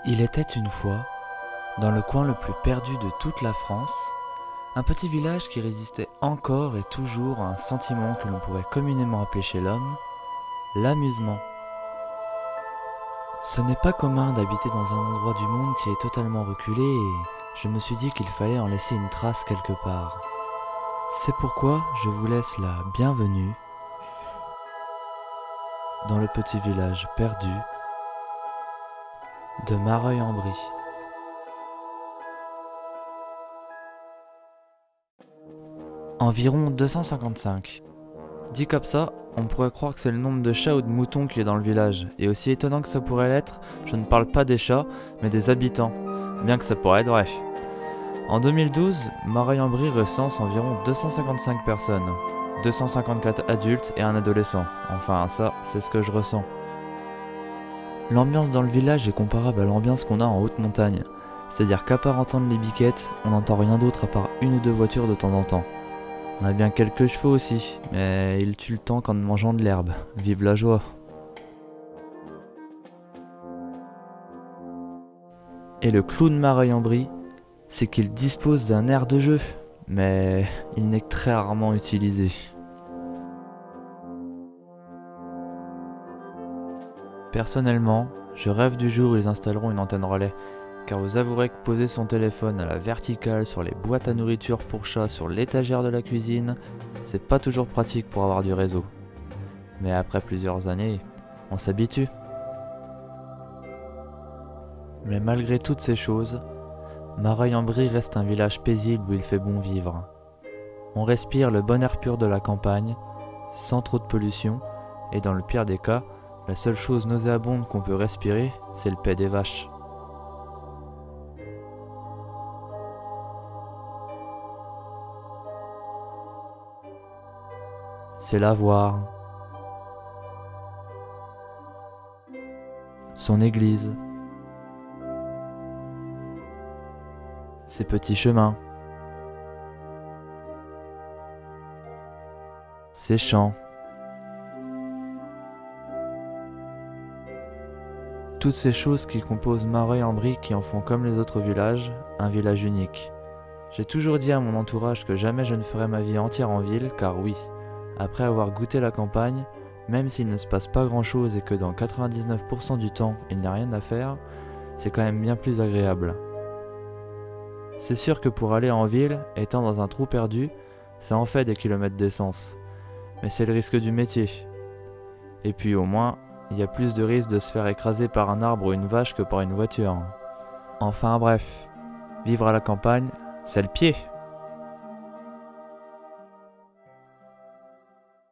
Il était une fois, dans le coin le plus perdu de toute la France, un petit village qui résistait encore et toujours à un sentiment que l'on pourrait communément appeler chez l'homme l'amusement. Ce n'est pas commun d'habiter dans un endroit du monde qui est totalement reculé et je me suis dit qu'il fallait en laisser une trace quelque part. C'est pourquoi je vous laisse la bienvenue dans le petit village perdu de Mareuil-en-Brie. Environ 255. Dit comme ça, on pourrait croire que c'est le nombre de chats ou de moutons qui est dans le village, et aussi étonnant que ça pourrait l'être, je ne parle pas des chats, mais des habitants, bien que ça pourrait être vrai. En 2012, Mareuil-en-Brie recense environ 255 personnes, 254 adultes et un adolescent. Enfin, ça, c'est ce que je ressens. L'ambiance dans le village est comparable à l'ambiance qu'on a en haute montagne, c'est-à-dire qu'à part entendre les biquettes, on n'entend rien d'autre à part une ou deux voitures de temps en temps. On a bien quelques chevaux aussi, mais ils tuent le temps qu'en mangeant de l'herbe. Vive la joie. Et le clou de Mareuil-en-Brie, c'est qu'il dispose d'un aire de jeu, mais il n'est que très rarement utilisé. Personnellement, je rêve du jour où ils installeront une antenne relais, car vous avouerez que poser son téléphone à la verticale sur les boîtes à nourriture pour chats sur l'étagère de la cuisine, c'est pas toujours pratique pour avoir du réseau. Mais après plusieurs années, on s'habitue. Mais malgré toutes ces choses, Mareuil-en-Brie reste un village paisible où il fait bon vivre. On respire le bon air pur de la campagne, sans trop de pollution, et dans le pire des cas, la seule chose nauséabonde qu'on peut respirer, c'est le paix des vaches. C'est la voir. Son église. Ses petits chemins. Ses champs. Toutes ces choses qui composent Mareuil-en-Brie qui en font comme les autres villages, un village unique. J'ai toujours dit à mon entourage que jamais je ne ferais ma vie entière en ville, car oui, après avoir goûté la campagne, même s'il ne se passe pas grand chose et que dans 99% du temps il n'y a rien à faire, c'est quand même bien plus agréable. C'est sûr que pour aller en ville, étant dans un trou perdu, ça en fait des kilomètres d'essence. Mais c'est le risque du métier. Et puis au moins, il y a plus de risque de se faire écraser par un arbre ou une vache que par une voiture. Enfin bref, vivre à la campagne, c'est le pied.